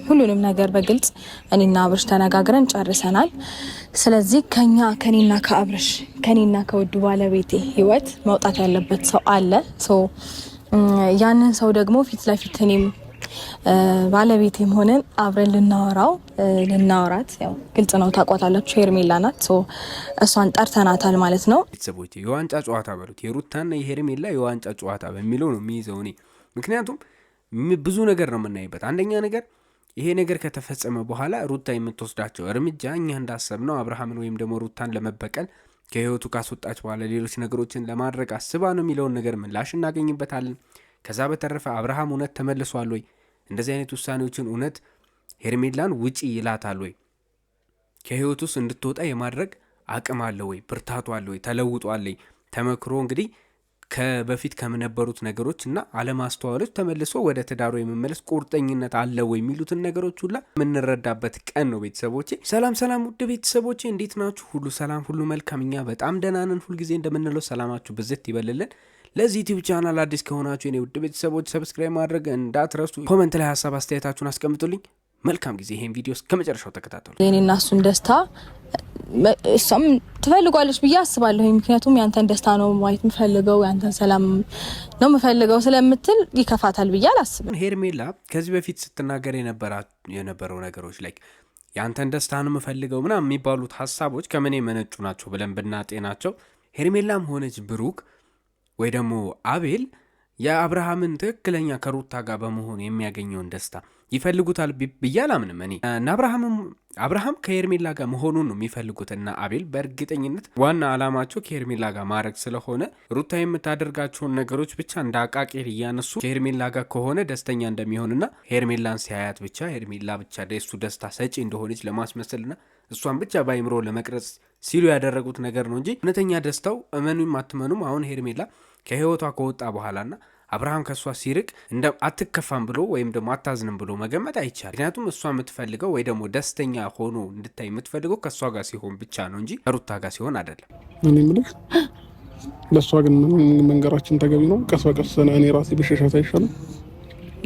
ሁሉንም ነገር በግልጽ እኔና አብርሽ ተነጋግረን ጨርሰናል። ስለዚህ ከኔና ከአብርሽ ከኔና ከውዱ ባለቤቴ ህይወት መውጣት ያለበት ሰው አለ። ያንን ሰው ደግሞ ፊት ለፊት እኔም ባለቤቴም ሆነን አብረን ልናወራት ያው ግልጽ ነው፣ ታቋታላችሁ፣ ሄርሜላ ናት። እሷን ጠርተናታል ማለት ነው። ቤተሰቦች የዋንጫ ጨዋታ በሉት የሩታና የሄርሜላ የዋንጫ ጨዋታ በሚለው ነው የሚይዘው እኔ። ምክንያቱም ብዙ ነገር ነው የምናይበት። አንደኛ ነገር ይሄ ነገር ከተፈጸመ በኋላ ሩታ የምትወስዳቸው እርምጃ እኛ እንዳሰብነው አብርሃምን ወይም ደግሞ ሩታን ለመበቀል ከህይወቱ ካስወጣች በኋላ ሌሎች ነገሮችን ለማድረግ አስባ ነው የሚለውን ነገር ምላሽ እናገኝበታለን። ከዛ በተረፈ አብርሃም እውነት ተመልሷል ወይ? እንደዚህ አይነት ውሳኔዎችን እውነት ሄርሜላን ውጪ ይላታል ወይ? ከህይወቱ ውስጥ እንድትወጣ የማድረግ አቅም አለ ወይ? ብርታቱ አለ ወይ? ተለውጧል ወይ? ተመክሮ እንግዲህ ከበፊት ከነበሩት ነገሮች እና አለማስተዋሎች ተመልሶ ወደ ትዳሩ የመመለስ ቁርጠኝነት አለ ወይ የሚሉትን ነገሮች ሁላ የምንረዳበት ቀን ነው። ቤተሰቦቼ ሰላም ውድ ቤተሰቦቼ እንዴት ናችሁ? ሁሉ ሰላም፣ ሁሉ መልካም። እኛ በጣም ደህና ነን። ሁልጊዜ እንደምንለው ሰላማችሁ ብዝት ይበልልን። ለዚህ ዩቲዩብ ቻናል አዲስ ከሆናችሁ የኔ ውድ ቤተሰቦች ሰብስክራይብ ማድረግ እንዳትረሱ። ኮመንት ላይ ሀሳብ አስተያየታችሁን አስቀምጡልኝ። መልካም ጊዜ። ይሄን ቪዲዮ ከመጨረሻው ተከታተሉ። የኔና እሱን ደስታ እሷም ትፈልጓለች ብዬ አስባለሁ። ምክንያቱም ያንተን ደስታ ነው ማየት የምፈልገው፣ ያንተን ሰላም ነው የምፈልገው ስለምትል ይከፋታል ብዬ አላስብም። ሄርሜላ ከዚህ በፊት ስትናገር የነበረው ነገሮች ላይ ያንተን ደስታ ነው የምፈልገው ምናምን የሚባሉት ሀሳቦች ከምን የመነጩ ናቸው ብለን ብናጤናቸው ሄርሜላም ሆነች ብሩክ ወይ ደግሞ አቤል የአብርሃምን ትክክለኛ ከሩታ ጋር በመሆን የሚያገኘውን ደስታ ይፈልጉታል ብዬ አላምንም እኔ። እና አብርሃም ከሄርሜላ ጋር መሆኑን ነው የሚፈልጉትና አቤል በእርግጠኝነት ዋና አላማቸው ከሄርሜላ ጋር ማድረግ ስለሆነ ሩታ የምታደርጋቸውን ነገሮች ብቻ እንደ አቃቂር እያነሱ ከሄርሜላ ጋር ከሆነ ደስተኛ እንደሚሆንና ሄርሜላን ሲያያት ብቻ ሄርሜላ ብቻ የሱ ደስታ ሰጪ እንደሆነች ለማስመሰልና እሷን ብቻ በአይምሮ ለመቅረጽ ሲሉ ያደረጉት ነገር ነው እንጂ እውነተኛ ደስታው እመኑም አትመኑም አሁን ሄርሜላ ከህይወቷ ከወጣ በኋላና አብርሃም ከእሷ ሲርቅ አትከፋም ብሎ ወይም ደግሞ አታዝንም ብሎ መገመት አይቻልም። ምክንያቱም እሷ የምትፈልገው ወይ ደግሞ ደስተኛ ሆኖ እንድታይ የምትፈልገው ከእሷ ጋር ሲሆን ብቻ ነው እንጂ ከሩታ ጋር ሲሆን አይደለም። እኔ የምልህ ለእሷ ግን መንገራችን ተገቢ ነው። ቀስ በቀስ እኔ ራሴ ብሸሻት አይሻልም?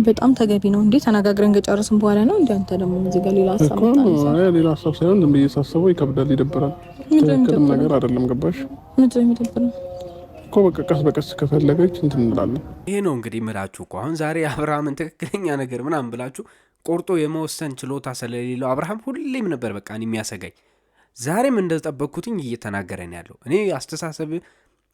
በጣም ተገቢ ነው እንዴ? ተነጋግረን ከጨረስን በኋላ ነው እንዴ? አንተ ደግሞ እዚህ ጋር ሌላ ሀሳብ ሌላ ሀሳብ ሳይሆን ዝም ብዬ ሳስበው ይከብዳል፣ ይደብራል። ትክክልም ነገር አይደለም። ገባሽ? ምንድን ነው የሚደብረው? በቃ ቀስ በቀስ ከፈለገች እንትን እንላለን። ይሄ ነው እንግዲህ ምላችሁ እኮ አሁን ዛሬ አብርሃምን ትክክለኛ ነገር ምናምን ብላችሁ ቆርጦ የመወሰን ችሎታ ስለሌለው አብርሃም ሁሌም ነበር በቃ የሚያሰጋኝ። ዛሬም እንደጠበቅኩትኝ እየተናገረ ነው ያለው። እኔ አስተሳሰብ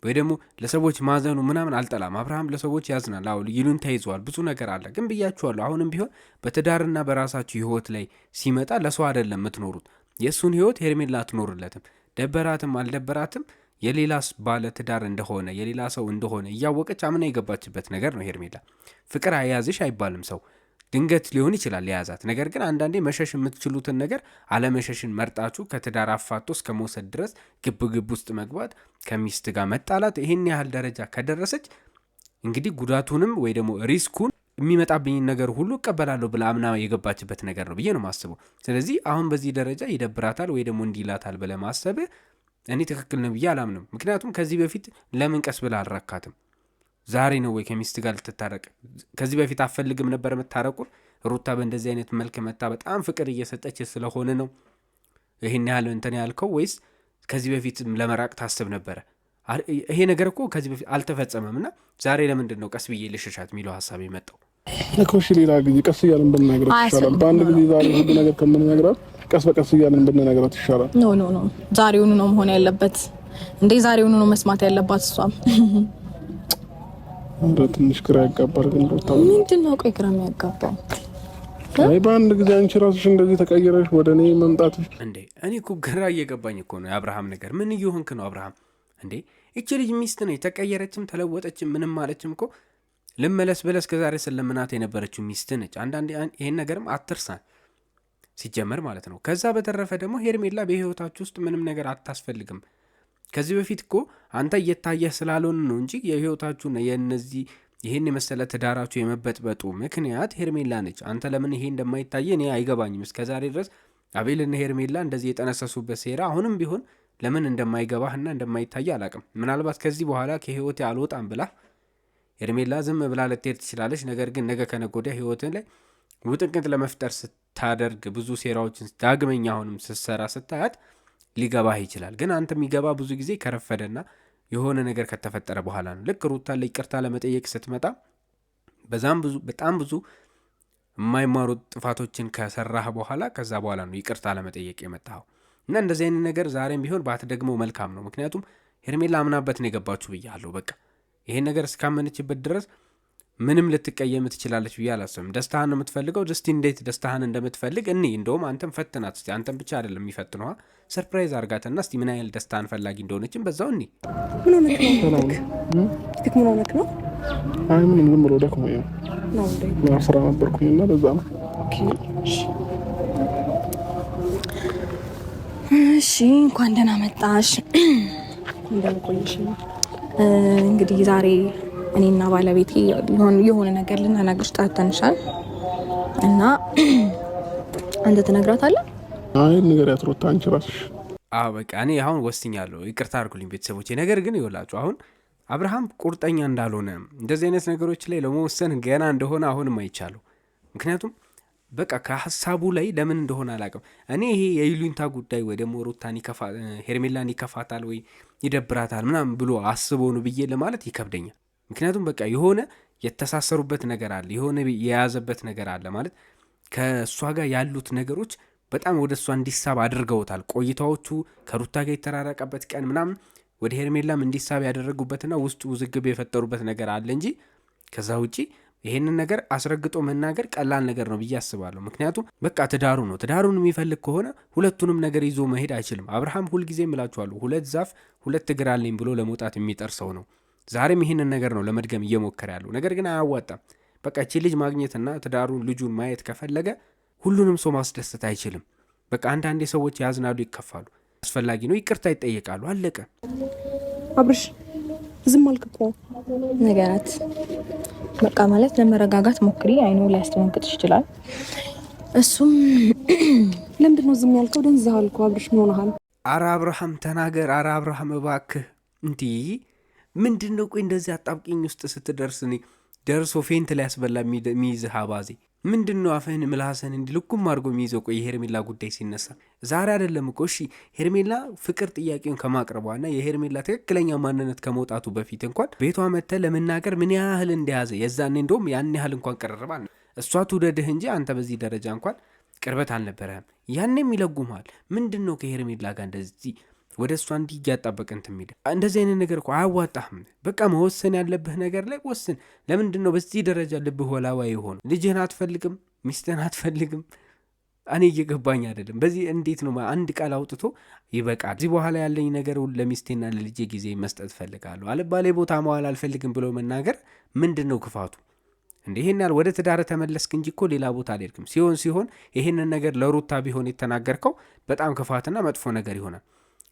ወይ ደግሞ ለሰዎች ማዘኑ ምናምን አልጠላም። አብርሃም ለሰዎች ያዝናል፣ አዎ ይሉን ተይዘዋል፣ ብዙ ነገር አለ። ግን ብያችኋለሁ፣ አሁንም ቢሆን በትዳርና በራሳችሁ ህይወት ላይ ሲመጣ ለሰው አይደለም የምትኖሩት። የእሱን ህይወት ሄርሜላ አትኖርለትም። ደበራትም አልደበራትም የሌላ ባለ ትዳር እንደሆነ የሌላ ሰው እንደሆነ እያወቀች አምና የገባችበት ነገር ነው። ሄርሜላ ፍቅር አያዝሽ አይባልም። ሰው ድንገት ሊሆን ይችላል የያዛት። ነገር ግን አንዳንዴ መሸሽ የምትችሉትን ነገር አለመሸሽን መርጣችሁ ከትዳር አፋቶ እስከ መውሰድ ድረስ ግብ ውስጥ መግባት፣ ከሚስት ጋር መጣላት፣ ይህን ያህል ደረጃ ከደረሰች እንግዲህ ጉዳቱንም ወይ ደግሞ ሪስኩን የሚመጣብኝን ነገር ሁሉ እቀበላለሁ ብላ አምና የገባችበት ነገር ነው ብዬ ነው ማስበው። ስለዚህ አሁን በዚህ ደረጃ ይደብራታል ወይ ደግሞ እንዲላታል ብለ ማሰብ እኔ ትክክል ነው ብዬ አላምንም። ምክንያቱም ከዚህ በፊት ለምን ቀስ ብላ አልረካትም? ዛሬ ነው ወይ ከሚስት ጋር ልትታረቅ? ከዚህ በፊት አፈልግም ነበር የምታረቁን? ሩታ በእንደዚህ አይነት መልክ መታ በጣም ፍቅር እየሰጠች ስለሆነ ነው ይሄን ያህል እንትን ያልከው? ወይስ ከዚህ በፊት ለመራቅ ታስብ ነበረ? ይሄ ነገር እኮ ከዚህ በፊት አልተፈጸመም እና ዛሬ ለምንድን ነው ቀስ ብዬ ልሽሻት የሚለው ሀሳብ የመጣው? እሺ ሌላ ጊዜ ቀስ እያለን ብንነግራት ይሻላል። በአንድ ጊዜ ዛሬ ሁሉ ነገር ከምንነግራት ቀስ በቀስ እያለን ብንነግራት ይሻላል። ኖ ዛሬውኑ ነው መሆን ያለበት እንዴ? ዛሬውኑ ነው መስማት ያለባት እሷም። ትንሽ ግራ ያጋባል። ግን ምንድን ነው ቆይ ግራ የሚያጋባው? አይ በአንድ ጊዜ አንቺ ራስሽ እንደዚህ ተቀይረሽ ወደ እኔ መምጣትሽ እንዴ? እኔ እኮ ግራ እየገባኝ እኮ ነው የአብርሃም ነገር። ምን እየሆንክ ነው አብርሃም? እንዴ እቺ ልጅ ሚስት ነው፣ የተቀየረችም ተለወጠችም ምንም ማለችም እኮ ልመለስ ብለስ ከዛሬ ስለምናት የነበረችው ሚስት ነች። አንዳንዴ ይሄን ነገርም አትርሳን ሲጀመር ማለት ነው። ከዛ በተረፈ ደግሞ ሄርሜላ በህይወታችሁ ውስጥ ምንም ነገር አታስፈልግም። ከዚህ በፊት እኮ አንተ እየታየህ ስላልሆን ነው እንጂ የህይወታችሁና የነዚህ ይሄን የመሰለ ትዳራችሁ የመበጥበጡ ምክንያት ሄርሜላ ነች። አንተ ለምን ይሄ እንደማይታየ እኔ አይገባኝም። እስከዛሬ ድረስ አቤልና ሄርሜላ እንደዚህ የጠነሰሱበት ሴራ አሁንም ቢሆን ለምን እንደማይገባህና እንደማይታየ አላቅም። ምናልባት ከዚህ በኋላ ከህይወቴ አልወጣም ብላ ሄርሜላ ዝም ብላ ልትሄድ ትችላለች። ነገር ግን ነገ ከነገ ወዲያ ህይወትን ላይ ውጥንቅጥ ለመፍጠር ስታደርግ ብዙ ሴራዎችን ዳግመኛ አሁንም ስትሰራ ስታያት ሊገባህ ይችላል። ግን አንተ የሚገባ ብዙ ጊዜ ከረፈደና የሆነ ነገር ከተፈጠረ በኋላ ነው። ልክ ሩታ ላይ ይቅርታ ለመጠየቅ ስትመጣ በጣም ብዙ የማይማሩ ጥፋቶችን ከሰራህ በኋላ ከዛ በኋላ ነው ይቅርታ ለመጠየቅ የመጣኸው። እና እንደዚህ አይነት ነገር ዛሬም ቢሆን ባትደግመው መልካም ነው። ምክንያቱም ሄርሜላ አምናበት ነው የገባችሁ ብያለሁ። በቃ ይሄን ነገር እስካመነችበት ድረስ ምንም ልትቀየም ትችላለች ብዬ አላስብም። ደስታህን ነው የምትፈልገው። እስቲ እንዴት ደስታህን እንደምትፈልግ እንደውም አንተም ፈትናት እስቲ። አንተም ብቻ አይደለም የሚፈትነዋ፣ ሰርፕራይዝ አርጋትና እስቲ ምን ያህል ደስታህን ፈላጊ እንደሆነችም በዛው ምን ሆነክ ነው? አይ ምንም ዝም ብሎ ደክሞኝ ነው ስራ ነበርኩኝና ለዛ ነው። እሺ እንኳን ደህና መጣሽ። እንደምቆይሽ እንግዲህ ዛሬ እኔና ባለቤቴ የሆነ ነገር ልናናግርሽ ጠርተንሻል እና አንተ ትነግራታለህ? አይ ንገሪያት ሩታ አንቺ ራስሽ። በቃ እኔ አሁን ወስኛለሁ። ይቅርታ አድርጉልኝ ቤተሰቦቼ። ነገር ግን ይኸውላችሁ አሁን አብርሃም ቁርጠኛ እንዳልሆነ እንደዚህ አይነት ነገሮች ላይ ለመወሰን ገና እንደሆነ አሁንም አይቻለሁ። ምክንያቱም በቃ ከሀሳቡ ላይ ለምን እንደሆነ አላውቅም። እኔ ይሄ የይሉኝታ ጉዳይ ወይ ደግሞ ሩታን ሄርሜላን ይከፋታል ወይ ይደብራታል ምናምን ብሎ አስቦ ነው ብዬ ለማለት ይከብደኛል። ምክንያቱም በቃ የሆነ የተሳሰሩበት ነገር አለ፣ የሆነ የያዘበት ነገር አለ ማለት ከእሷ ጋር ያሉት ነገሮች በጣም ወደ እሷ እንዲሳብ አድርገውታል። ቆይታዎቹ ከሩታ ጋር የተራራቀበት ቀን ምናምን ወደ ሄርሜላም እንዲሳብ ያደረጉበትና ውስጡ ውዝግብ የፈጠሩበት ነገር አለ እንጂ ከዛ ውጪ ይሄንን ነገር አስረግጦ መናገር ቀላል ነገር ነው ብዬ አስባለሁ። ምክንያቱም በቃ ትዳሩ ነው። ትዳሩን የሚፈልግ ከሆነ ሁለቱንም ነገር ይዞ መሄድ አይችልም። አብርሃም ሁልጊዜ እምላችኋለሁ ሁለት ዛፍ ሁለት እግር አለኝ ብሎ ለመውጣት የሚጠር ሰው ነው። ዛሬም ይህንን ነገር ነው ለመድገም እየሞከረ ያለው። ነገር ግን አያዋጣም። በቃ እቺ ልጅ ማግኘትና ትዳሩን ልጁን ማየት ከፈለገ ሁሉንም ሰው ማስደሰት አይችልም። በቃ አንዳንዴ ሰዎች ያዝናሉ፣ ይከፋሉ። አስፈላጊ ነው ይቅርታ ይጠየቃሉ። አለቀ። አብርሽ ዝም አልክ እኮ ነገራት። በቃ ማለት ለመረጋጋት ሞክሪ። አይኑ ሊያስደነግጥሽ ይችላል። እሱም ለምንድን ነው ዝም ያልከው? ደንዝሃል እኮ አብርሽ፣ ምን ሆነሃል? አረ አብርሃም ተናገር። አረ አብርሃም እባክህ። እንዲህ ምንድን ነው? ቆይ እንደዚህ አጣብቂኝ ውስጥ ስትደርስ ደርሶ ፌንት ሊያስበላ የሚይዝህ አባዜ ምንድን ነው? አፍህን ምላስህን እንዲህ ልኩም አድርጎ የሚይዘው። ቆይ የሄርሜላ ጉዳይ ሲነሳ ዛሬ አይደለም እኮ እሺ፣ ሄርሜላ ፍቅር ጥያቄውን ከማቅረቧና የሄርሜላ ትክክለኛ ማንነት ከመውጣቱ በፊት እንኳን ቤቷ መጥተህ ለመናገር ምን ያህል እንደያዘ የዛኔ እንደውም ያን ያህል እንኳን ቅርርብ አለ። እሷ ትውደድህ እንጂ አንተ በዚህ ደረጃ እንኳን ቅርበት አልነበረህም። ያኔም ይለጉማል። ምንድን ነው ከሄርሜላ ጋር እንደዚህ ወደ እሷ እንዲህ እያጣበቅን ትሚደ? እንደዚህ አይነት ነገር እኮ አያዋጣህም። በቃ መወሰን ያለብህ ነገር ላይ ወስን። ለምንድን ነው በዚህ ደረጃ ልብህ ወላዋይ የሆነ? ልጅህን አትፈልግም? ሚስትህን አትፈልግም? እኔ እየገባኝ አይደለም። በዚህ እንዴት ነው አንድ ቃል አውጥቶ ይበቃል፣ እዚህ በኋላ ያለኝ ነገር ለሚስቴና ለልጄ ጊዜ መስጠት እፈልጋለሁ፣ አልባሌ ቦታ መዋል አልፈልግም ብሎ መናገር ምንድን ነው ክፋቱ? እንደ ይሄን ያህል ወደ ትዳር ተመለስክ እንጂ እኮ ሌላ ቦታ አልሄድክም። ሲሆን ይሄንን ነገር ለሩታ ቢሆን የተናገርከው በጣም ክፋትና መጥፎ ነገር ይሆናል።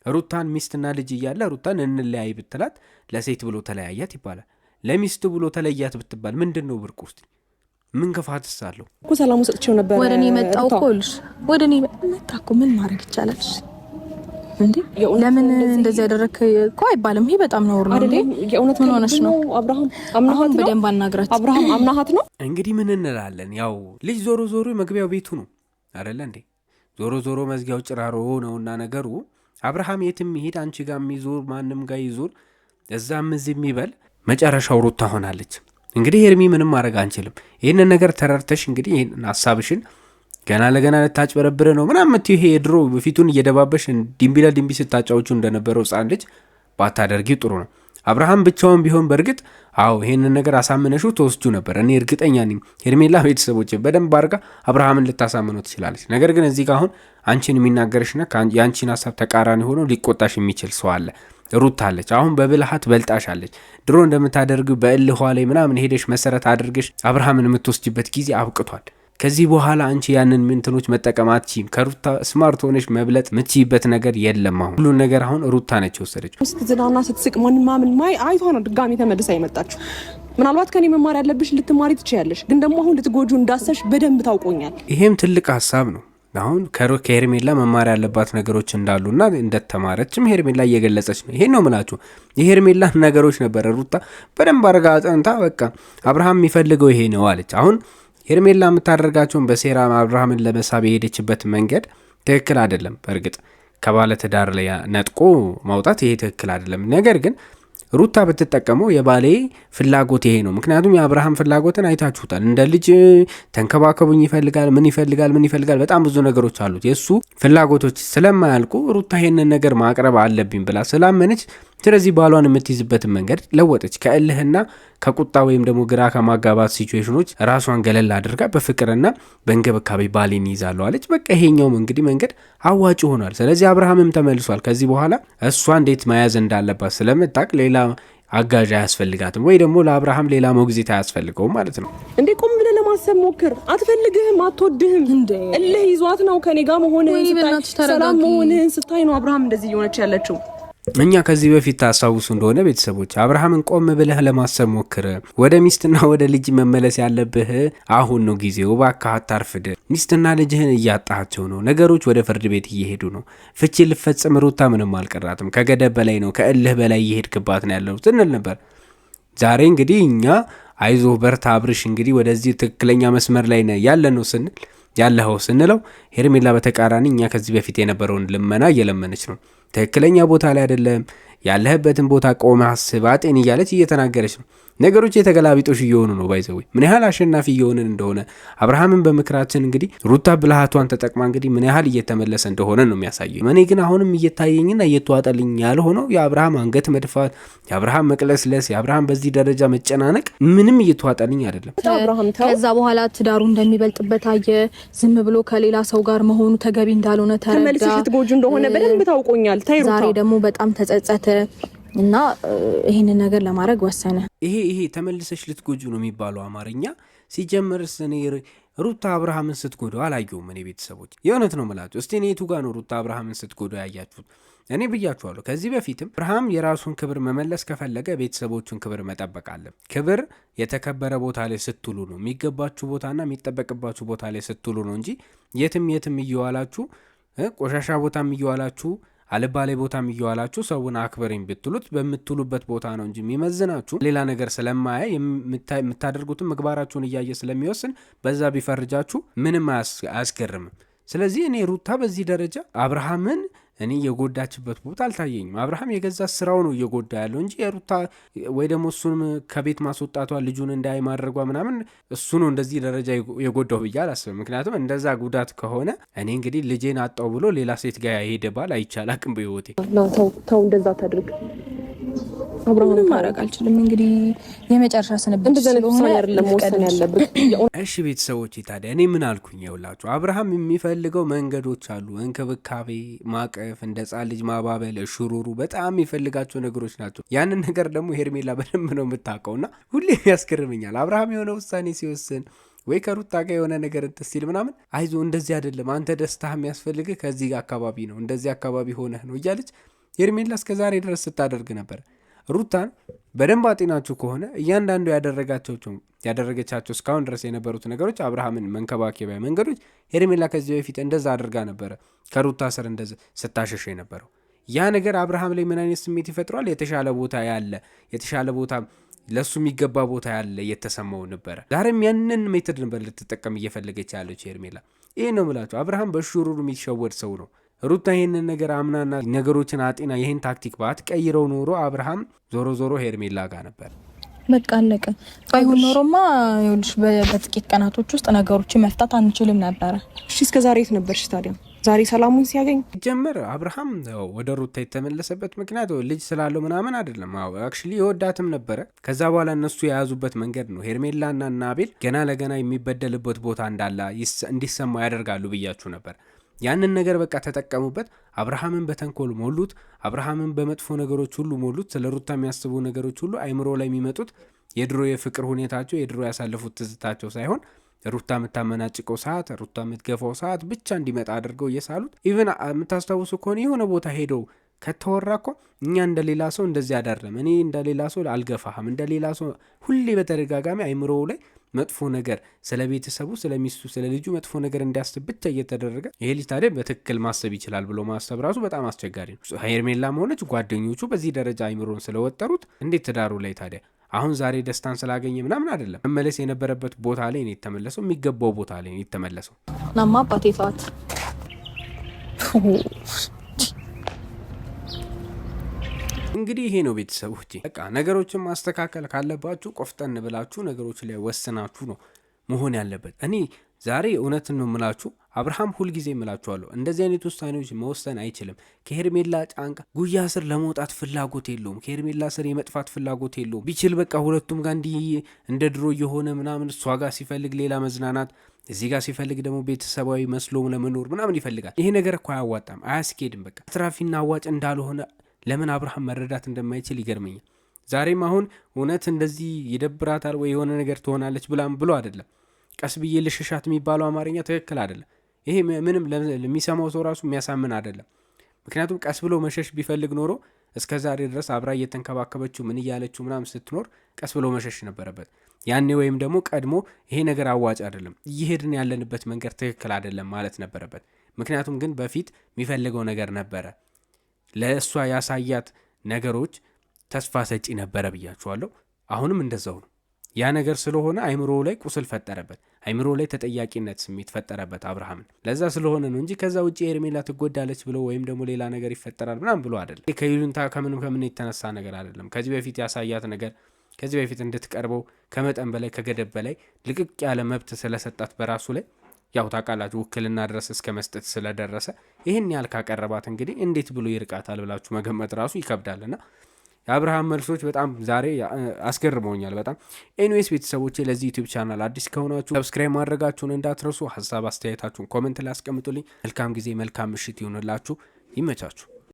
ሩታን ሚስትና ልጅ እያለ ሩታን እንለያይ ብትላት ለሴት ብሎ ተለያያት ይባላል። ለሚስት ብሎ ተለያት ብትባል ምንድን ነው ብርቅ ውስጥ ምን ክፋትስ አለው እኮ? ሰላሙ ሰጥቼው ነበር። ወደ እኔ መጣው ኮልሽ ወደ እኔ መጣ እኮ ምን ማድረግ ይቻላል እንዴ? ለምን እንደዚህ ያደረክ እኮ አይባልም። ይሄ በጣም ነው ወርሎ እንዴ? የእውነት ምን ሆነሽ ነው? አብርሃም አምናሃት ነው? በደንብ አናግራት። አብርሃም አምናሃት ነው? እንግዲህ ምን እንላለን? ያው ልጅ ዞሮ መግቢያው ቤቱ ነው አይደለ እንዴ? ዞሮ መዝጊያው ጭራሮ ነውና ነገሩ አብርሃም የትም ይሄድ፣ አንቺ ጋር የሚዞር ማንም ጋር ይዞር፣ እዛም እዚህ የሚበል መጨረሻው ሩታ ሆናለች። እንግዲህ ሄርሚ ምንም ማድረግ አንችልም። ይህንን ነገር ተረርተሽ እንግዲህ ይህን ሀሳብሽን ገና ለገና ልታጭበረብረ ነው ምናምን ምትይው ይሄ የድሮ ፊቱን እየደባበሽ ድንቢ ስታጫዎቹ እንደነበረው ሕፃን ልጅ ባታደርጊው ጥሩ ነው። አብርሃም ብቻውን ቢሆን በእርግጥ አዎ ይሄንን ነገር አሳምነሽው ተወስጁ ነበር። እኔ እርግጠኛ ነኝ ሄርሜላ ቤተሰቦች በደንብ አድርጋ አብርሃምን ልታሳምነው ትችላለች። ነገር ግን እዚህ ጋር አሁን አንቺን የሚናገርሽና የአንቺን ሀሳብ ተቃራኒ ሆኖ ሊቆጣሽ የሚችል ሰው አለ። ሩታ አለች። አሁን በብልሃት በልጣሻለች። ድሮ እንደምታደርጊው በእልኋ ላይ ምናምን ሄደሽ መሰረት አድርገሽ አብርሃምን የምትወስጅበት ጊዜ አብቅቷል። ከዚህ በኋላ አንቺ ያንን ምንትኖች መጠቀም አትችይም። ከሩታ ስማርት ሆነሽ መብለጥ ምትይበት ነገር የለም። አሁን ሁሉን ነገር አሁን ሩታ ነች የወሰደችው። ስትዝናና ስትስቅ ማምን አይቷ ነው ድጋሚ ተመልሳ የመጣችው። ምናልባት ከኔ መማር ያለብሽ ልትማሪ ትችያለሽ፣ ግን ደግሞ አሁን ልትጎጁ እንዳሰሽ በደንብ ታውቆኛል። ይሄም ትልቅ ሀሳብ ነው። አሁን ከሄርሜላ መማር ያለባት ነገሮች እንዳሉና እንደተማረችም ሄርሜላ እየገለጸች ነው። ይሄን ነው ምላችሁ። የሄርሜላ ነገሮች ነበረ ሩታ በደንብ አርጋ አጥንታ በቃ አብርሃም የሚፈልገው ይሄ ነው አለች። አሁን ሄርሜላ የምታደርጋቸውን በሴራ አብርሃምን ለመሳብ የሄደችበት መንገድ ትክክል አይደለም። በእርግጥ ከባለ ትዳር ላይ ነጥቆ ማውጣት ይሄ ትክክል አይደለም። ነገር ግን ሩታ ብትጠቀመው የባሌ ፍላጎት ይሄ ነው። ምክንያቱም የአብርሃም ፍላጎትን አይታችሁታል። እንደ ልጅ ተንከባከቡኝ ይፈልጋል፣ ምን ይፈልጋል፣ በጣም ብዙ ነገሮች አሉት። የእሱ ፍላጎቶች ስለማያልቁ ሩታ ይሄንን ነገር ማቅረብ አለብኝ ብላ ስላመነች፣ ስለዚህ ባሏን የምትይዝበትን መንገድ ለወጠች። ከእልህና ከቁጣ ወይም ደግሞ ግራ ከማጋባት ሲቹዌሽኖች ራሷን ገለል አድርጋ በፍቅርና በእንክብካቤ ባሌን ይዛለሁ አለች። በቃ ይሄኛውም እንግዲህ መንገድ አዋጭ ሆኗል። ስለዚህ አብርሃምም ተመልሷል። ከዚህ በኋላ እሷ እንዴት መያዝ እንዳለባት ስለምታውቅ ሌላ አጋዥ አያስፈልጋትም፣ ወይ ደግሞ ለአብርሃም ሌላ ሞግዚት አያስፈልገውም ማለት ነው። እንዴ ቆም ብለህ ለማሰብ ሞክር። አትፈልግህም፣ አትወድህም። እልህ ይዟት ነው ከኔ ጋር መሆንህን ሰላም መሆንህን ስታይ ነው አብርሃም እንደዚህ እየሆነች ያለችው። እኛ ከዚህ በፊት ታስታውሱ እንደሆነ ቤተሰቦች አብርሃምን ቆም ብለህ ለማሰብ ሞክር። ወደ ሚስትና ወደ ልጅ መመለስ ያለብህ አሁን ነው ጊዜው። እባክህ አታርፍድ። ሚስትና ልጅህን እያጣቸው ነው። ነገሮች ወደ ፍርድ ቤት እየሄዱ ነው። ፍቺ ልፈጽም ሩታ ምንም አልቀራትም። ከገደብ በላይ ነው፣ ከእልህ በላይ እየሄድክባት ነው ያለው ስንል ነበር። ዛሬ እንግዲህ እኛ አይዞህ በርታ አብርሽ እንግዲህ ወደዚህ ትክክለኛ መስመር ላይ ያለ ነው ያለኸው ስንለው፣ ሄርሜላ በተቃራኒ እኛ ከዚህ በፊት የነበረውን ልመና እየለመነች ነው። ትክክለኛ ቦታ ላይ አይደለም ያለህበትን ቦታ ቆመ አስብ አጤን እያለች እየተናገረች ነው። ነገሮች የተገላቢጦሽ እየሆኑ ነው። ባይዘዌ ምን ያህል አሸናፊ እየሆንን እንደሆነ አብርሃምን በምክራችን እንግዲህ ሩታ ብልሃቷን ተጠቅማ እንግዲህ ምን ያህል እየተመለሰ እንደሆነ ነው የሚያሳየው። እኔ ግን አሁንም እየታየኝና እየተዋጠልኝ ያልሆነው የአብርሃም አንገት መድፋት፣ የአብርሃም መቅለስለስ፣ የአብርሃም በዚህ ደረጃ መጨናነቅ ምንም እየተዋጠልኝ አይደለም። ከዛ በኋላ ትዳሩ እንደሚበልጥበት አየ። ዝም ብሎ ከሌላ ሰው ጋር መሆኑ ተገቢ እንዳልሆነ ተረዳ። ተመልሰሽ ትጎጁ እንደሆነ በደንብ ታውቆኛል። ዛሬ ደግሞ በጣም ተጸጸተ እና ይህንን ነገር ለማድረግ ወሰነ። ይሄ ተመልሰሽ ልትጎጁ ነው የሚባለው አማርኛ ሲጀመርስ እኔ ሩታ አብርሃምን ስትጎዳው አላየሁም። እኔ ቤተሰቦች የእውነት ነው ምላችሁ። እስቲ እኔ የቱ ጋር ነው ሩታ አብርሃምን ስትጎዳው ያያችሁት? እኔ ብያችኋለሁ ከዚህ በፊትም አብርሃም የራሱን ክብር መመለስ ከፈለገ ቤተሰቦቹን ክብር መጠበቅ አለ። ክብር የተከበረ ቦታ ላይ ስትውሉ ነው፣ የሚገባችሁ ቦታና የሚጠበቅባችሁ ቦታ ላይ ስትውሉ ነው እንጂ የትም እየዋላችሁ ቆሻሻ ቦታም እየዋላችሁ አልባሌ ቦታም እየዋላችሁ ሰውን አክብረኝ ብትሉት በምትሉበት ቦታ ነው እንጂ የሚመዝናችሁ ሌላ ነገር ስለማያ የምታደርጉትን ምግባራችሁን እያየ ስለሚወስን በዛ ቢፈርጃችሁ ምንም አያስገርምም። ስለዚህ እኔ ሩታ በዚህ ደረጃ አብርሃምን እኔ የጎዳችበት ቦታ አልታየኝም። አብርሃም የገዛ ስራው ነው እየጎዳ ያለው እንጂ የሩታ ወይ ደግሞ እሱን ከቤት ማስወጣቷ ልጁን እንዳይ ማድረጓ ምናምን እሱ ነው እንደዚህ ደረጃ የጎዳው ብዬ አላስብም። ምክንያቱም እንደዛ ጉዳት ከሆነ እኔ እንግዲህ ልጄን አጣው ብሎ ሌላ ሴት ጋር ሄደ ባል አይቻል አቅም በህይወቴ ተው እንደዛ ታድርግ። አብርሃም ማድረግ አልችልም። እንግዲህ የመጨረሻ ስንብት ስለሆነ ለመወሰን ያለብህ። እሺ ቤተሰቦች ታዲያ እኔ ምን አልኩኝ? ይኸውላችሁ አብርሃም የሚፈልገው መንገዶች አሉ። እንክብካቤ፣ ማቀፍ፣ እንደ ሕፃን ልጅ ማባበል፣ ሹሩሩ በጣም የሚፈልጋቸው ነገሮች ናቸው። ያንን ነገር ደግሞ ሄርሜላ በደንብ ነው የምታውቀውና ሁሌም ያስገርመኛል። አብርሃም የሆነ ውሳኔ ሲወስን ወይ ከሩታ ጋር የሆነ ነገር ሲል ምናምን አይዞ እንደዚህ አይደለም አንተ ደስታ የሚያስፈልግህ ከዚህ አካባቢ ነው፣ እንደዚህ አካባቢ ሆነህ ነው እያለች ሄርሜላ እስከ ዛሬ ድረስ ስታደርግ ነበር። ሩታን በደንብ አጤናችሁ ከሆነ እያንዳንዱ ያደረገቻቸው እስካሁን ድረስ የነበሩት ነገሮች አብርሃምን መንከባከቢያ መንገዶች ሄርሜላ ከዚህ በፊት እንደዛ አድርጋ ነበረ ከሩታ ስር እንደዛ ስታሸሸ የነበረው። ያ ነገር አብርሃም ላይ ምን አይነት ስሜት ይፈጥሯል? የተሻለ ቦታ ለሱ የሚገባ ቦታ ያለ እየተሰማው ነበረ። ዛሬም ያንን ሜትድ ነበር ልትጠቀም እየፈለገች ያለች ሄርሜላ። ይህ ነው ምላቸው። አብርሃም በሹሩሩ የሚሸወድ ሰው ነው። ሩታ ይህንን ነገር አምናና ነገሮችን አጤና ይህን ታክቲክ ባትቀይረው ኖሮ አብርሃም ዞሮ ሄርሜላ ጋር ነበር። በቃ አለቀ። ባይሆን ኖሮማ ይኸውልሽ በጥቂት ቀናቶች ውስጥ ነገሮችን መፍታት አንችልም ነበረ። እሺ እስከ ዛሬ የት ነበርሽ ታዲያ? ዛሬ ሰላሙን ሲያገኝ ጀመር አብርሃም ወደ ሩታ የተመለሰበት ምክንያት ልጅ ስላለው ምናምን አይደለም። አክቹሊ የወዳትም ነበረ። ከዛ በኋላ እነሱ የያዙበት መንገድ ነው። ሄርሜላና አቤል ገና ለገና የሚበደልበት ቦታ እንዳለ እንዲሰማ ያደርጋሉ ብያችሁ ነበር። ያንን ነገር በቃ ተጠቀሙበት። አብርሃምን በተንኮል ሞሉት። አብርሃምን በመጥፎ ነገሮች ሁሉ ሞሉት። ስለ ሩታ የሚያስቡ ነገሮች ሁሉ አይምሮ ላይ የሚመጡት የድሮ የፍቅር ሁኔታቸው፣ የድሮ ያሳለፉት ትዝታቸው ሳይሆን ሩታ የምታመናጭቀው ሰዓት፣ ሩታ የምትገፋው ሰዓት ብቻ እንዲመጣ አድርገው እየሳሉት። ኢቨን የምታስታውሱ ከሆነ የሆነ ቦታ ሄደው ከተወራ እኮ እኛ እንደሌላ ሰው እንደዚህ አዳረም፣ እኔ እንደሌላ ሰው አልገፋህም፣ እንደሌላ ሰው ሁሌ በተደጋጋሚ አይምሮው ላይ መጥፎ ነገር ስለ ቤተሰቡ፣ ስለ ሚስቱ፣ ስለ ልጁ መጥፎ ነገር እንዲያስብ ብቻ እየተደረገ ይሄ ልጅ ታዲያ በትክክል ማሰብ ይችላል ብሎ ማሰብ ራሱ በጣም አስቸጋሪ ነው። ሄርሜላም ሆነች ጓደኞቹ በዚህ ደረጃ አይምሮን ስለወጠሩት እንዴት ትዳሩ ላይ ታዲያ አሁን ዛሬ ደስታን ስላገኘ ምናምን አይደለም። መመለስ የነበረበት ቦታ ላይ ነው የተመለሰው፣ የሚገባው ቦታ ላይ ነው የተመለሰው። ናማ አባቴ ተዋት። እንግዲህ ይሄ ነው ቤተሰቦቼ። በቃ ነገሮችን ማስተካከል ካለባችሁ ቆፍጠን ብላችሁ ነገሮች ላይ ወስናችሁ ነው መሆን ያለበት። እኔ ዛሬ እውነትን ነው የምላችሁ፣ አብርሃም ሁልጊዜ የምላችኋለሁ እንደዚህ አይነት ውሳኔዎች መወሰን አይችልም። ከሄርሜላ ጫንቃ ጉያ ስር ለመውጣት ፍላጎት የለውም። ከሄርሜላ ስር የመጥፋት ፍላጎት የለውም። ቢችል በቃ ሁለቱም ጋር እንዲህ እንደ ድሮ የሆነ ምናምን፣ እሷ ጋር ሲፈልግ ሌላ መዝናናት፣ እዚህ ጋር ሲፈልግ ደግሞ ቤተሰባዊ መስሎ ለመኖር ምናምን ይፈልጋል። ይሄ ነገር እኮ አያዋጣም፣ አያስኬድም። በቃ አትራፊና አዋጭ እንዳልሆነ ለምን አብርሃም መረዳት እንደማይችል ይገርመኛል። ዛሬም አሁን እውነት እንደዚህ ይደብራታል ወይ የሆነ ነገር ትሆናለች ብላም ብሎ አይደለም። ቀስ ብዬ ልሽሻት የሚባለው አማርኛ ትክክል አይደለም። ይሄ ምንም ለሚሰማው ሰው ራሱ የሚያሳምን አይደለም። ምክንያቱም ቀስ ብሎ መሸሽ ቢፈልግ ኖሮ እስከ ዛሬ ድረስ አብራ እየተንከባከበችው ምን እያለችው ምናምን ስትኖር ቀስ ብሎ መሸሽ ነበረበት ያኔ፣ ወይም ደግሞ ቀድሞ ይሄ ነገር አዋጭ አይደለም፣ እየሄድን ያለንበት መንገድ ትክክል አይደለም ማለት ነበረበት። ምክንያቱም ግን በፊት የሚፈልገው ነገር ነበረ፣ ለእሷ ያሳያት ነገሮች ተስፋ ሰጪ ነበረ ብያችኋለሁ። አሁንም እንደዛው ነው። ያ ነገር ስለሆነ አይምሮ ላይ ቁስል ፈጠረበት፣ አይምሮ ላይ ተጠያቂነት ስሜት ፈጠረበት አብርሃምን። ለዛ ስለሆነ ነው እንጂ ከዛ ውጭ ሄርሜላ ትጎዳለች ብሎ ወይም ደግሞ ሌላ ነገር ይፈጠራል ምናምን ብሎ አይደለም። ከይሉንታ ከምን የተነሳ ነገር አይደለም። ከዚህ በፊት ያሳያት ነገር፣ ከዚህ በፊት እንድትቀርበው ከመጠን በላይ ከገደብ በላይ ልቅቅ ያለ መብት ስለሰጣት በራሱ ላይ ያው ታውቃላችሁ ውክልና ድረስ እስከ መስጠት ስለደረሰ ይህን ያህል ካቀረባት እንግዲህ እንዴት ብሎ ይርቃታል ብላችሁ መገመት ራሱ ይከብዳልና የአብርሃም መልሶች በጣም ዛሬ አስገርመውኛል በጣም። ኤኒዌይስ ቤተሰቦቼ ለዚህ ዩቲዩብ ቻናል አዲስ ከሆናችሁ ሰብስክራይብ ማድረጋችሁን እንዳትረሱ። ሀሳብ አስተያየታችሁን ኮመንት ላይ አስቀምጡልኝ። መልካም ጊዜ መልካም ምሽት ይሁንላችሁ። ይመቻችሁ።